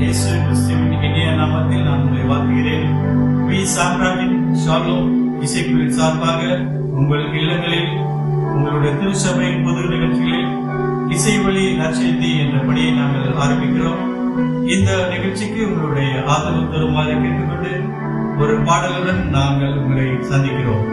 இயேசு கிறிஸ்துவின் இனிய நாமத்தில் நான் உங்களை வாழ்த்துகிறேன். வி சாம்ராஜின் ஷாலோம் இசைக்குழுவின் சார்பாக உங்கள் இல்லங்களில் உங்களுடைய திருச்சபை பொது நிகழ்ச்சிகளில் இசை வழி நற்செய்தி என்ற பணியை நாங்கள் ஆரம்பிக்கிறோம். இந்த நிகழ்ச்சிக்கு உங்களுடைய ஆதரவு தருமாறு கேட்டுக்கொண்டு ஒரு பாடலுடன் நாங்கள் உங்களை சந்திக்கிறோம்.